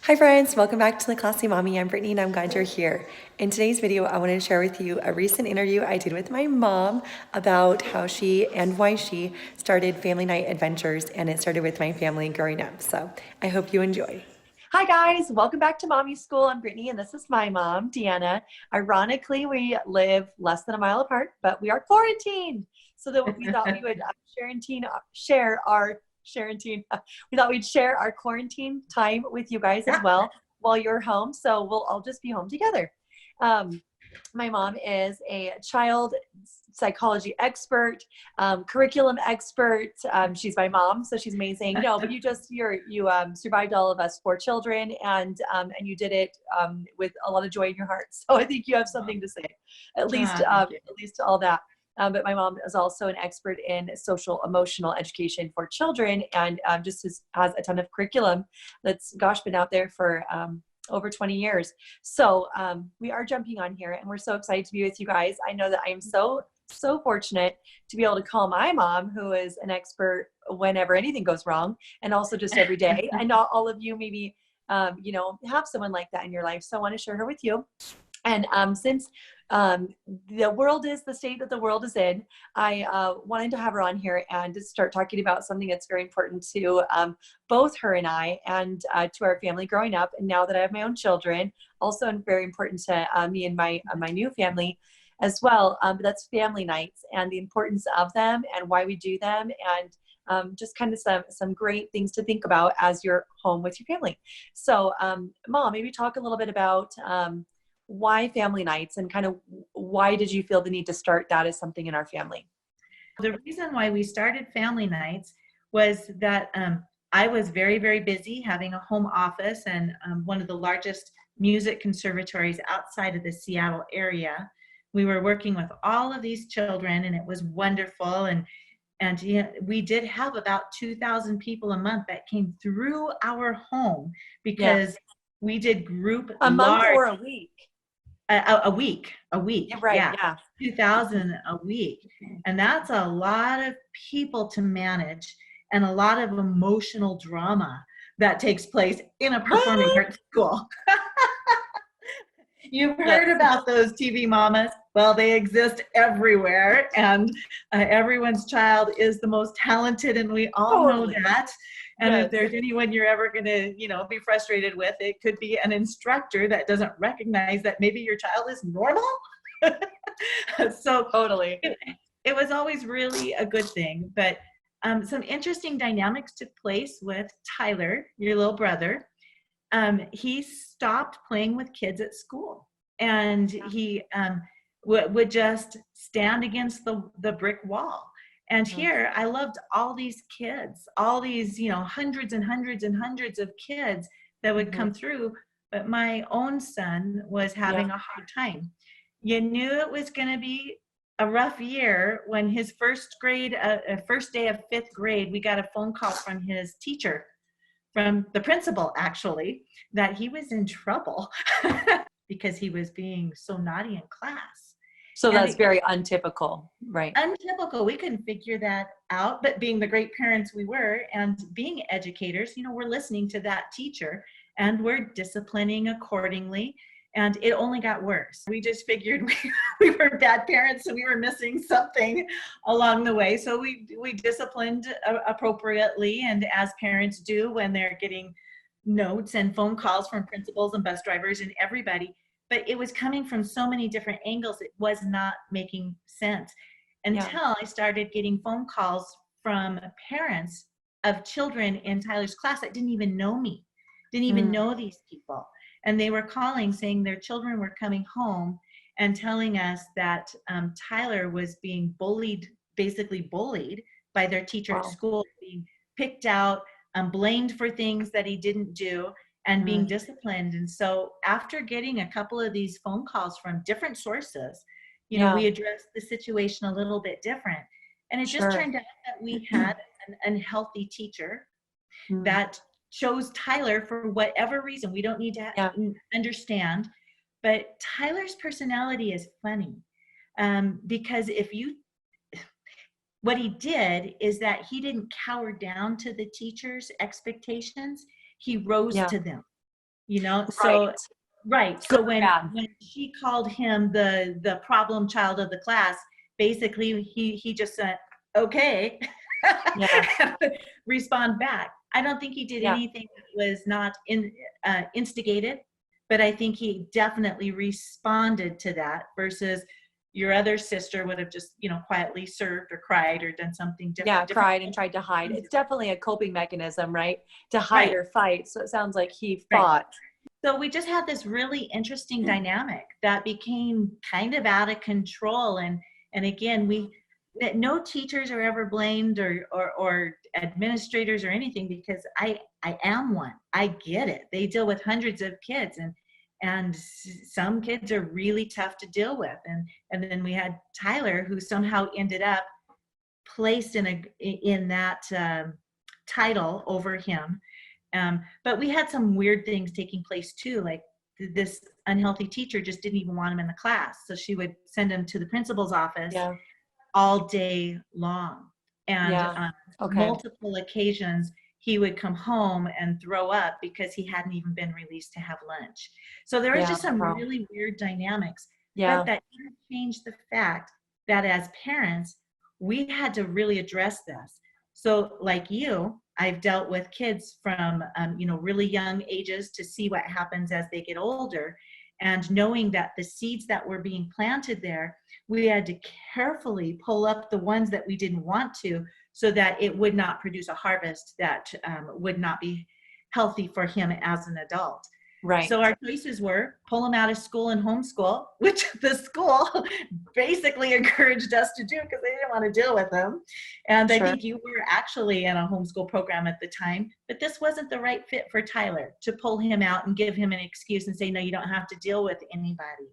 Hi friends, welcome back to The Classy Mommy. I'm Brittany and I'm glad you're here. In today's video, I wanted to share with you a recent interview I did with my mom about how she and why she started Family Night Adventures, and it started with my family growing up. So I hope you enjoy. Hi guys, welcome back to Mommy School. I'm Brittany and this is my mom, Deanna. Ironically, we live less than a mile apart, but we are quarantined. So that we thought we would share our Sharentine. We thought we'd share our quarantine time with you guys as well while you're home. So we'll all just be home together. Um, my mom is a child psychology expert, curriculum expert. She's my mom, so she's amazing. No, but you survived all of us 4 children, and you did it with a lot of joy in your heart. So I think you have something to say, at least all that. But my mom is also an expert in social emotional education for children, and has a ton of curriculum that's, gosh, been out there for over 20 years. So we are jumping on here, and we're so excited to be with you guys. I know that I am so fortunate to be able to call my mom, who is an expert whenever anything goes wrong, and also just every day. I know all of you maybe have someone like that in your life, so I want to share her with you. And since the world is the state that the world is in, I wanted to have her on here and to start talking about something that's very important to both her and I, and to our family growing up. And now that I have my own children, also very important to me and my new family as well. But that's family nights and the importance of them and why we do them, and just kind of some great things to think about as you're home with your family. So, Mom, maybe talk a little bit about why family nights, and kind of why did you feel the need to start that as something in our family? The reason why we started family nights was that I was very, very busy having a home office and one of the largest music conservatories outside of the Seattle area. We were working with all of these children, and it was wonderful. And we did have about 2,000 people a month that came through our home because we did group A month large. or a week? A week. Yeah, right. Yeah. 2,000 a week. And that's a lot of people to manage, and a lot of emotional drama that takes place in a performing arts school. You've heard about those TV mamas. Well, they exist everywhere, and everyone's child is the most talented, and we all know that. And if there's anyone you're ever going to, be frustrated with, it could be an instructor that doesn't recognize that maybe your child is normal. So Totally. It was always really a good thing. But some interesting dynamics took place with Tyler, your little brother. He stopped playing with kids at school, and he would just stand against the brick wall. And here I loved all these kids, all these, hundreds and hundreds and hundreds of kids that would come through. But my own son was having a hard time. You knew it was going to be a rough year when his first day of fifth grade, we got a phone call from his teacher, from the principal actually, that he was in trouble because he was being so naughty in class. So that's very untypical, right? Untypical. We couldn't figure that out, but being the great parents we were, and being educators, we're listening to that teacher and we're disciplining accordingly. And it only got worse. We just figured we were bad parents, and we were missing something along the way. So we disciplined appropriately, and as parents do when they're getting notes and phone calls from principals and bus drivers and everybody. But it was coming from so many different angles, it was not making sense until I started getting phone calls from parents of children in Tyler's class that didn't even know me, didn't even know these people. And they were calling saying their children were coming home and telling us that Tyler was being basically bullied by their teacher at school, being picked out, blamed for things that he didn't do, and being disciplined. And so after getting a couple of these phone calls from different sources, we addressed the situation a little bit different. And it just turned out that we had an unhealthy teacher that chose Tyler for whatever reason. We don't need to understand, but Tyler's personality is funny, because what he did is that he didn't cower down to the teacher's expectations. He rose to them. So Right. right. Good So or when bad. she called him the problem child of the class, basically he just said, okay, Yeah. respond back. I don't think he did Yeah. anything that was not instigated, but I think he definitely responded to that versus your other sister would have just, quietly served or cried or done something Yeah. different. Cried and tried to hide. It's definitely a coping mechanism, right? To hide Right, or fight. So it sounds like he right. fought. So we just had this really interesting dynamic that became kind of out of control. And again, that no teachers are ever blamed or administrators or anything, because I am one. I get it. They deal with hundreds of kids, and some kids are really tough to deal with. And then we had Tyler, who somehow ended up placed in that title over him. But we had some weird things taking place too. Like this unhealthy teacher just didn't even want him in the class. So she would send him to the principal's office Yeah. all day long. And Yeah. on Okay. multiple occasions, he would come home and throw up because he hadn't even been released to have lunch. So there was Yeah. just some Wow. really weird dynamics. But Yeah. that didn't change the fact that as parents, we had to really address this. So, like you, I've dealt with kids from really young ages to see what happens as they get older, and knowing that the seeds that were being planted there, we had to carefully pull up the ones that we didn't want to, so that it would not produce a harvest that would not be healthy for him as an adult. Right. So our choices were pull him out of school and homeschool, which the school basically encouraged us to do because they didn't want to deal with him. And I Sure. think you were actually in a homeschool program at the time, but this wasn't the right fit for Tyler to pull him out and give him an excuse and say, no, you don't have to deal with anybody.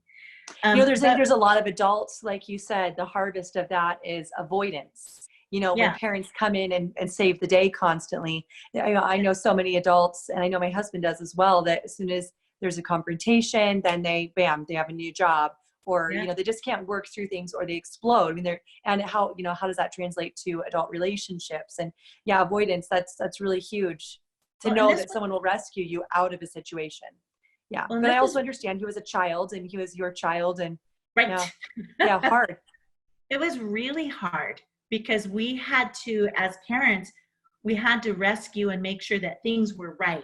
But There's a lot of adults, like you said, the harvest of that is avoidance. When yeah, parents come in and save the day constantly. I know so many adults, and I know my husband does as well, that as soon as there's a confrontation, then they have a new job, or, yeah. they just can't work through things, or they explode. I mean, and how does that translate to adult relationships? And yeah, avoidance, that's really huge, to Well, and know this that was, someone will rescue you out of a situation. Yeah. well, and But I this also is understand he was a child and he was your child, and yeah, right. yeah, hard. It was really hard because we had to, as parents, we had to rescue and make sure that things were right.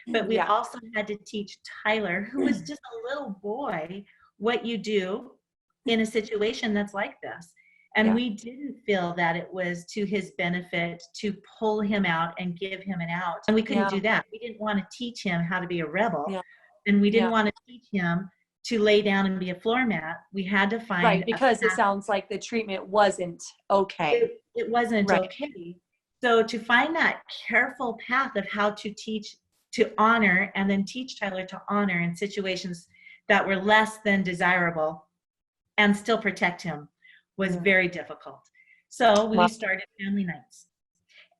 But we Yeah. also had to teach Tyler, who was just a little boy, what you do in a situation that's like this. And Yeah. we didn't feel that it was to his benefit to pull him out and give him an out. And we couldn't Yeah. do that. We didn't want to teach him how to be a rebel. Yeah. And we didn't Yeah. want to teach him to lay down and be a floor mat. We had to find Right. a Because it path. sounds like the treatment wasn't okay. It wasn't Right. okay. So to find that careful path of how to teach, to honor, and then teach Tyler to honor in situations that were less than desirable and still protect him was Yeah. very difficult. So we Wow. started family nights.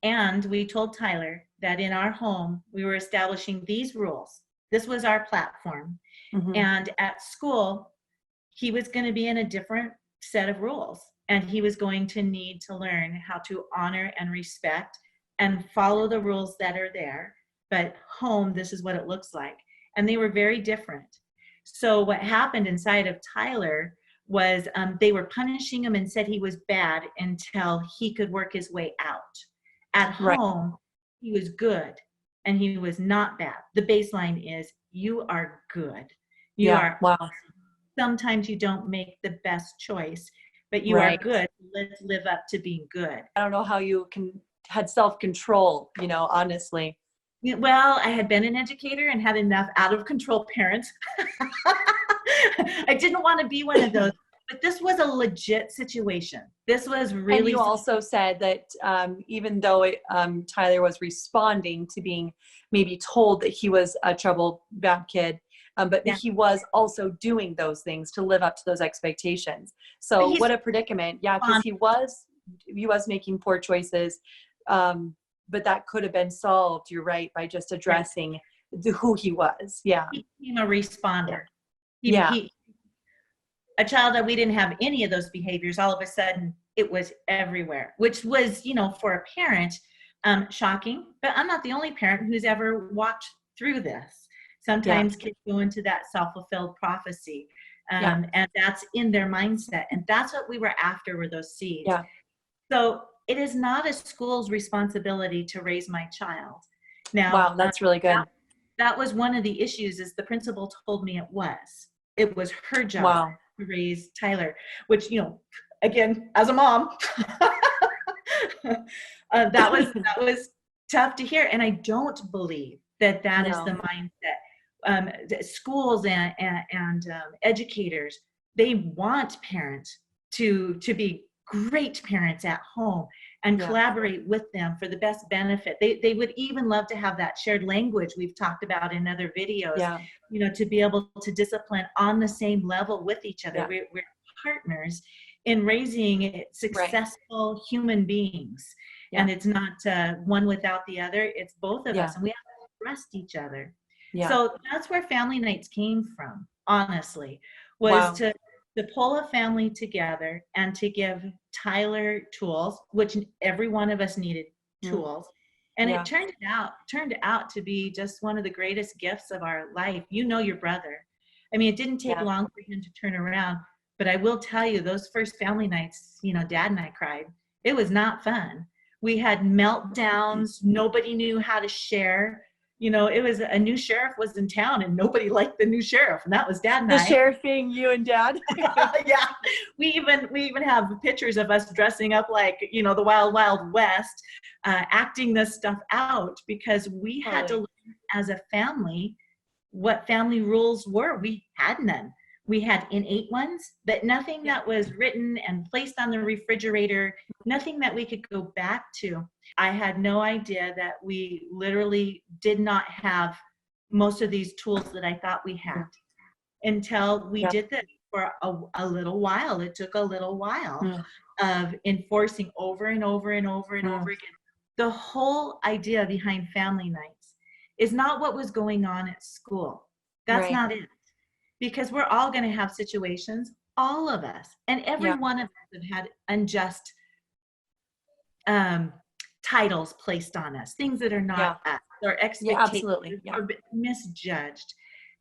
And we told Tyler that in our home, we were establishing these rules. This was our platform. Mm-hmm. And at school, he was going to be in a different set of rules. And he was going to need to learn how to honor and respect and follow the rules that are there. But home, this is what it looks like. And they were very different. So what happened inside of Tyler was they were punishing him and said he was bad until he could work his way out. At Right. home, he was good and he was not bad. The baseline is you are good. You Yeah. are Wow. awesome. Sometimes you don't make the best choice, but you are Right. good. Let's live up to being good. I don't know how you had self-control, honestly. Well, I had been an educator and had enough out of control parents. I didn't want to be one of those, but this was a legit situation. This was And really you also said that even though Tyler was responding to being maybe told that he was a troubled, bad kid, but yeah. he was also doing those things to live up to those expectations. But So he's what a predicament. Yeah, because he was making poor choices, but that could have been solved, you're right, by just addressing who he was. Yeah. he became a responder. Yeah. A child that we didn't have any of those behaviors, all of a sudden it was everywhere, which was, for a parent, shocking. But I'm not the only parent who's ever walked through this. Yeah. Sometimes kids go into that self-fulfilled prophecy, Yeah. and that's in their mindset. And that's what we were after, were those seeds. Yeah. So it is not a school's responsibility to raise my child. Now, Wow. That's really good. that was one of the issues, is the principal told me it was her job Wow. to raise Tyler, which, again, as a mom, that was tough to hear. And I don't believe that is the No. mindset. The schools and educators, they want parents to be great parents at home and Yeah. collaborate with them for the best benefit. They would even love to have that shared language we've talked about in other videos, Yeah. to be able to discipline on the same level with each other. Yeah. We're partners in raising Right. successful human beings. Yeah. And it's not one without the other. It's both of Yeah. us, and we have to trust each other. Yeah. So that's where family nights came from, honestly, was Wow. to pull a family together and to give Tyler tools, which every one of us needed Mm. tools. And Yeah. it turned out to be just one of the greatest gifts of our life. Your brother. I mean, it didn't take Yeah. long for him to turn around, but I will tell you, those first family nights, Dad and I cried. It was not fun. We had meltdowns. Nobody knew how to share. It was a new sheriff was in town, and nobody liked the new sheriff, and that was Dad and The I. sheriff being you and Dad. Yeah, we even have pictures of us dressing up like the Wild Wild West, acting this stuff out, because we had to Totally. learn as a family what family rules were. We had none. We had innate ones, but nothing Yeah. that was written and placed on the refrigerator, nothing that we could go back to. I had no idea that we literally did not have most of these tools that I thought we had until we Yeah. did this for a little while. It took a little while Mm. of enforcing over and over and over and Mm. over again. The whole idea behind family nights is not what was going on at school. That's Right. not it. Because we're all going to have situations, all of us, and every Yeah. one of us have had unjust titles placed on us, things that are Yeah. not us, or Yeah. expectations, Absolutely. Yeah. or misjudged.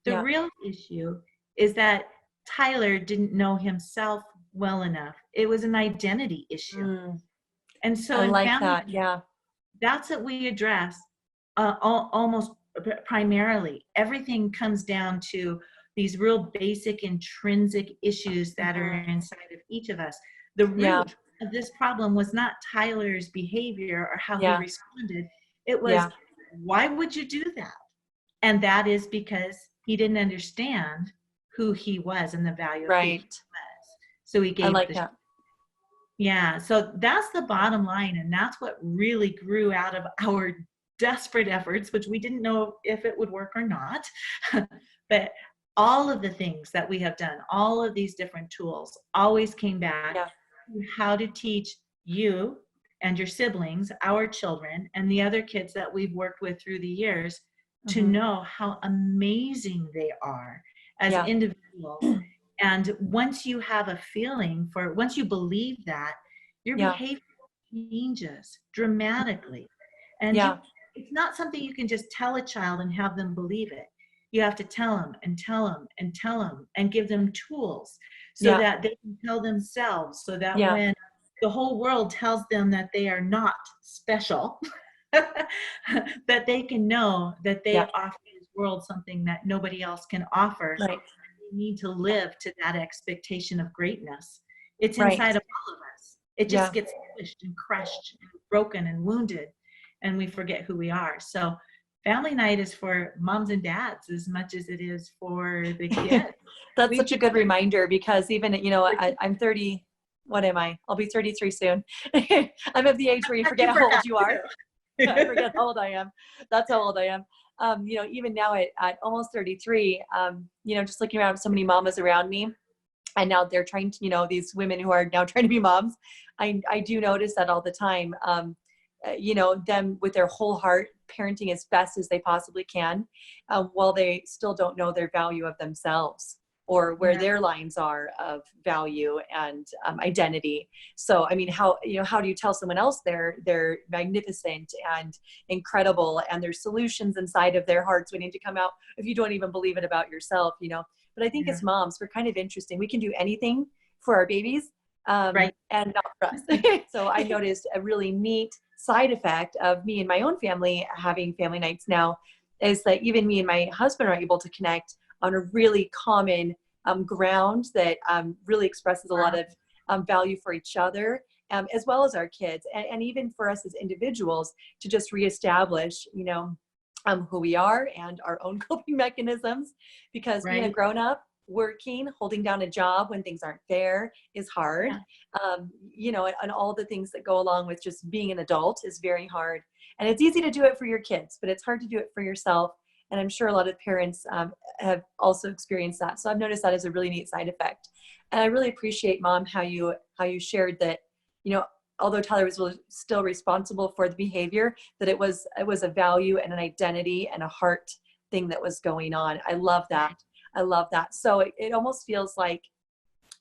The Yeah. real issue is that Tyler didn't know himself well enough. It was an identity issue. Mm. And so I in like family, that. Yeah. that's what we address almost primarily. Everything comes down to these real basic intrinsic issues that are Mhm. inside of each of us. The Yeah. root of this problem was not Tyler's behavior or how he Yeah. responded. It was, Yeah. why would you do that? And that is because he didn't understand who he was and the value of who he Right. was. So he I gave like the that. yeah, so that's the bottom line, and that's what really grew out of our desperate efforts, which we didn't know if it would work or not. But all of the things that we have done, all of these different tools, always came back Yeah. to how to teach you and your siblings, our children, and the other kids that we've worked with through the years, to Mhm. know how amazing they are as Yeah. individuals. And once you have a feeling for, once you believe that, your Yeah. behavior changes dramatically. And Yeah. it's not something you can just tell a child and have them believe it. You have to tell them and tell them and tell them and give them tools so Yeah. that they can tell themselves, so that Yeah. when the whole world tells them that they are not special, that they can know that they Yeah. offer this world something that nobody else can offer. Right. They need to Yeah. live to that expectation of greatness. It's Right. inside of all of us. It just Yeah. gets pushed and crushed and broken and wounded, and we forget who we are. So family night is for moms and dads as much as it is for the kids. That's We such a good reminder, because even, I'm 30, what am I? I'll be 33 soon. I'm of the age where you forget you how old forgot you are. to. I forget how old I am. That's how old I am. Even now at almost 33, just looking around, so many mamas around me, and now they're trying to, these women who are now trying to be moms. I do notice that all the time. Them with their whole heart parenting as best as they possibly can, while they still don't know their value of themselves. or where Yeah. their lines are of value and identity. So, I mean, how do you tell someone else they're magnificent and incredible and there's solutions inside of their hearts waiting to come out if you don't even believe it about yourself, But I think Yeah. as moms, we're kind of interesting. We can do anything for our babies, Right. and not for us. So I noticed a really neat side effect of me and my own family having family nights now is that even me and my husband are able to connect on a really common ground that really expresses a lot of value for each other, as well as our kids, and even for us as individuals to just reestablish, who we are and our own coping mechanisms, because being a Right. grown up, working, holding down a job when things aren't fair is hard. And all the things that go along with just being an adult is very hard. And it's easy to do it for your kids, but it's hard to do it for yourself. And I'm sure a lot of parents have also experienced that. So I've noticed that as a really neat side effect. And I really appreciate, Mom, how you shared that, although Tyler was still responsible for the behavior, that it was a value and an identity and a heart thing that was going on. I love that. I love that. So it almost feels like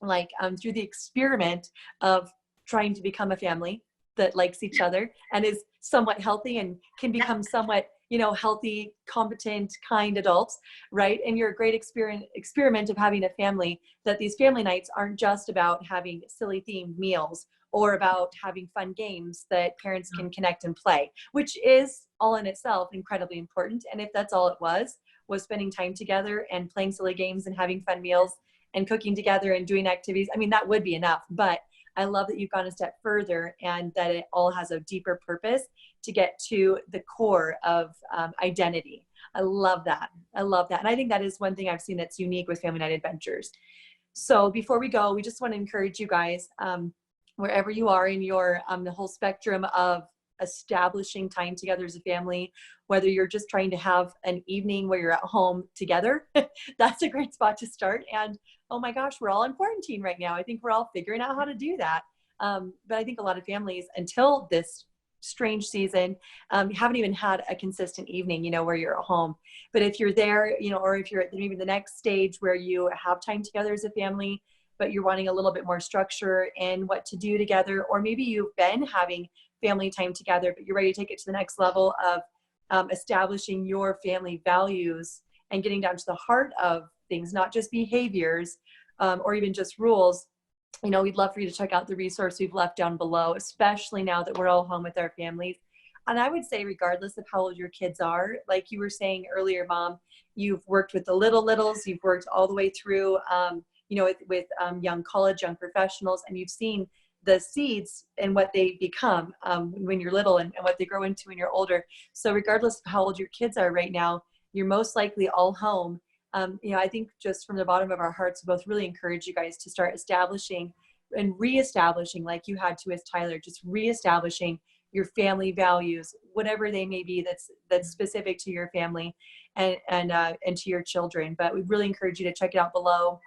through the experiment of trying to become a family that likes each other and is somewhat healthy and can become somewhat, healthy, competent, kind adults, right? And you're a great experiment of having a family, that these family nights aren't just about having silly themed meals or about having fun games that parents can connect and play, which is all in itself incredibly important. And if that's all it was spending time together and playing silly games and having fun meals and cooking together and doing activities, I mean, that would be enough. But I love that you've gone a step further and that it all has a deeper purpose to get to the core of identity. I love that. I love that. And I think that is one thing I've seen that's unique with Family Night Adventures. So before we go, we just want to encourage you guys, wherever you are in your the whole spectrum of establishing time together as a family, whether you're just trying to have an evening where you're at home together, that's a great spot to start. And oh my gosh, we're all in quarantine right now. I think we're all figuring out how to do that. But I think a lot of families, until this strange season, haven't even had a consistent evening, where you're at home. But if you're there, or if you're at maybe the next stage where you have time together as a family, but you're wanting a little bit more structure in what to do together, or maybe you've been having family time together, but you're ready to take it to the next level of establishing your family values and getting down to the heart of things, not just behaviors or even just rules. We'd love for you to check out the resource we've left down below, especially now that we're all home with our families. And I would say, regardless of how old your kids are, like you were saying earlier, Mom, you've worked with the littles, you've worked all the way through, with young college, young professionals, and you've seen the seeds and what they become when you're little and what they grow into when you're older. So regardless of how old your kids are right now, you're most likely all home. I think just from the bottom of our hearts, we both really encourage you guys to start establishing and reestablishing, like you had to with Tyler, just reestablishing your family values, whatever they may be, that's specific to your family and to your children. But we really encourage you to check it out below.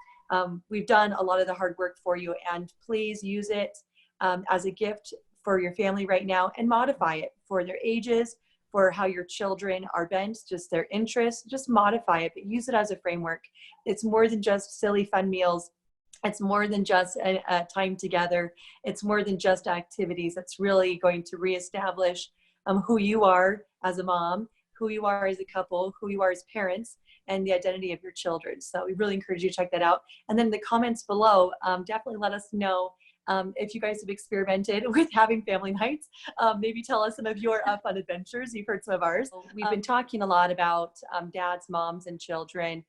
We've done a lot of the hard work for you, and please use it as a gift for your family right now and modify it for their ages, for how your children are bent, just their interests, just modify it, but use it as a framework. It's more than just silly fun meals. It's more than just a time together. It's more than just activities. It's really going to reestablish who you are as a mom, who you are as a couple, who you are as parents, and the identity of your children. So we really encourage you to check that out. And then in the comments below, definitely let us know if you guys have experimented with having family nights. Maybe tell us some of your fun adventures. You've heard some of ours. We've been talking a lot about dads, moms, and children.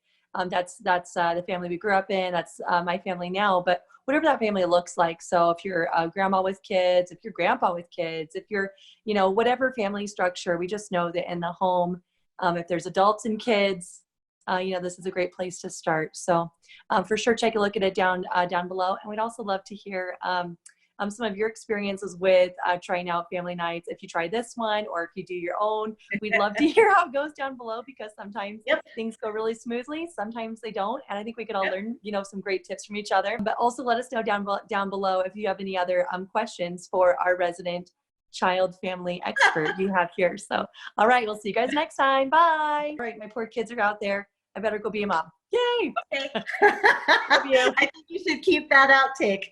That's the family we grew up in. That's my family now. But whatever that family looks like. So if you're a grandma with kids, if you're grandpa with kids, if you're, whatever family structure, we just know that in the home, if there's adults and kids, this is a great place to start. So for sure, take a look at it down below. And we'd also love to hear some of your experiences with trying out family nights. If you try this one, or if you do your own, we'd love to hear how it goes down below, because sometimes things go really smoothly, sometimes they don't. And I think we could all learn, some great tips from each other. But also let us know down below if you have any other questions for our resident child family expert you have here. So, all right, we'll see you guys next time. Bye. All right, my poor kids are out there I better go be a mom. Yay! Okay. Love you. I think you should keep that outtake.